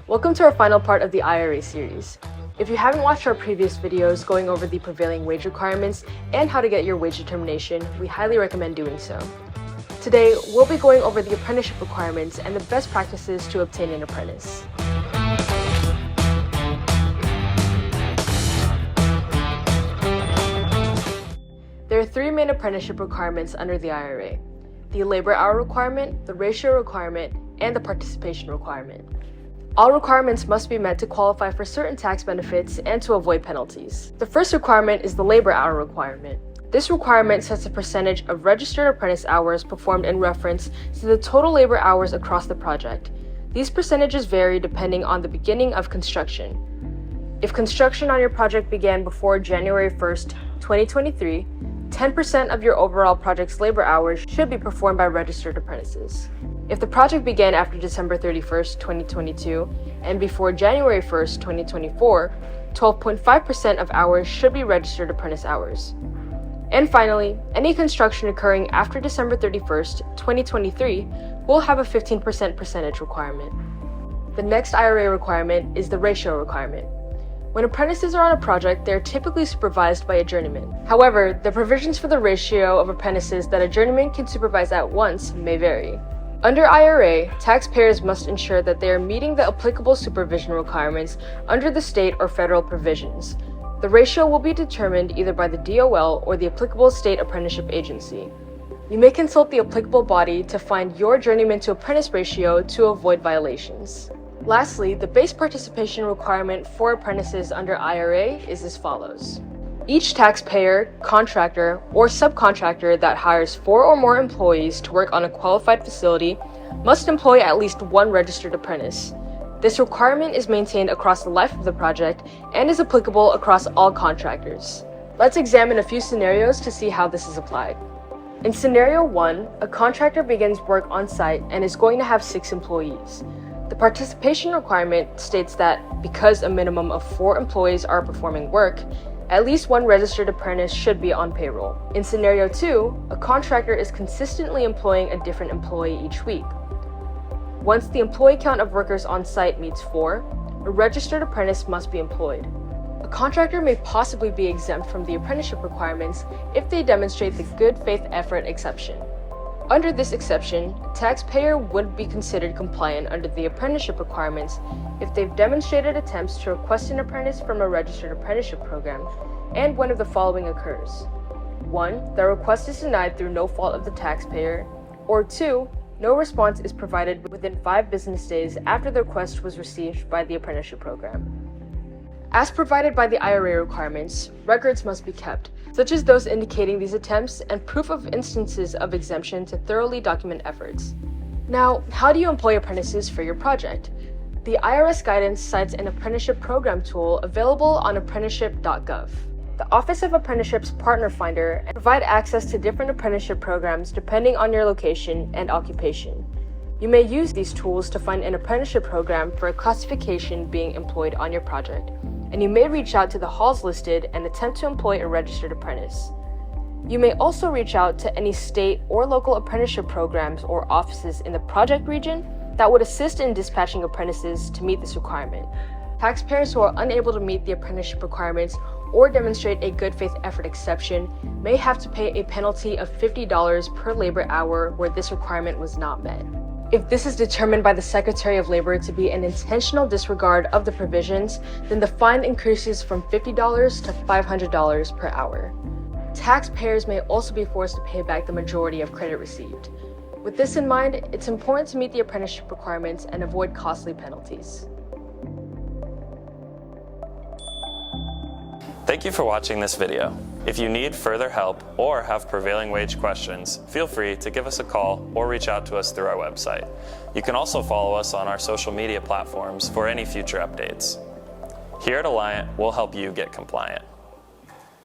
Welcome to our final part of the IRA series. If you haven't watched our previous videos going over the prevailing wage requirements and how to get your wage determination, we highly recommend doing so. Today, we'll be going over the apprenticeship requirements and the best practices to obtain an apprentice. There are three main apprenticeship requirements under the IRA: the labor hour requirement, the ratio requirement, and the participation requirement. All requirements must be met to qualify for certain tax benefits and to avoid penalties. The first requirement is the labor hour requirement. This requirement sets a percentage of registered apprentice hours performed in reference to the total labor hours across the project. These percentages vary depending on the beginning of construction. If construction on your project began before January 1st, 2023, 10% of your overall project's labor hours should be performed by registered apprentices. If the project began after December 31st, 2022, and before January 1st, 2024, 12.5% of hours should be registered apprentice hours. And finally, any construction occurring after December 31st, 2023 will have a 15% percentage requirement. The next IRA requirement is the ratio requirement. When apprentices are on a project, they are typically supervised by a journeyman. However, the provisions for the ratio of apprentices that a journeyman can supervise at once may vary. Under IRA, taxpayers must ensure that they are meeting the applicable supervision requirements under the state or federal provisions. The ratio will be determined either by the DOL or the applicable state apprenticeship agency. You may consult the applicable body to find your journeyman to apprentice ratio to avoid violations. Lastly, the base participation requirement for apprentices under IRA is as follows. Each taxpayer, contractor, or subcontractor that hires 4 or more employees to work on a qualified facility must employ at least one registered apprentice. This requirement is maintained across the life of the project and is applicable across all contractors. Let's examine a few scenarios to see how this is applied. In scenario 1, a contractor begins work on site and is going to have 6 employees. The participation requirement states that because a minimum of 4 employees are performing work, at least one registered apprentice should be on payroll. In scenario 2, a contractor is consistently employing a different employee each week. Once the employee count of workers on site meets 4, a registered apprentice must be employed. A contractor may possibly be exempt from the apprenticeship requirements if they demonstrate the good faith effort exception. Under this exception, a taxpayer would be considered compliant under the apprenticeship requirements if they've demonstrated attempts to request an apprentice from a registered apprenticeship program, and one of the following occurs. 1. The request is denied through no fault of the taxpayer, or 2. No response is provided within 5 business days after the request was received by the apprenticeship program. As provided by the IRA requirements, records must be kept, such as those indicating these attempts and proof of instances of exemption to thoroughly document efforts. Now, how do you employ apprentices for your project? The IRS guidance cites an apprenticeship program tool available on apprenticeship.gov. The Office of Apprenticeships Partner Finder provide access to different apprenticeship programs depending on your location and occupation. You may use these tools to find an apprenticeship program for a classification being employed on your project, and you may reach out to the halls listed and attempt to employ a registered apprentice. You may also reach out to any state or local apprenticeship programs or offices in the project region that would assist in dispatching apprentices to meet this requirement. Taxpayers who are unable to meet the apprenticeship requirements or demonstrate a good faith effort exception may have to pay a penalty of $50 per labor hour where this requirement was not met. If this is determined by the Secretary of Labor to be an intentional disregard of the provisions, then the fine increases from $50 to $500 per hour. Taxpayers may also be forced to pay back the majority of credit received. With this in mind, it's important to meet the apprenticeship requirements and avoid costly penalties. Thank you for watching this video. If you need further help or have prevailing wage questions, feel free to give us a call or reach out to us through our website. You can also follow us on our social media platforms for any future updates. Here at Alliant, we'll help you get compliant.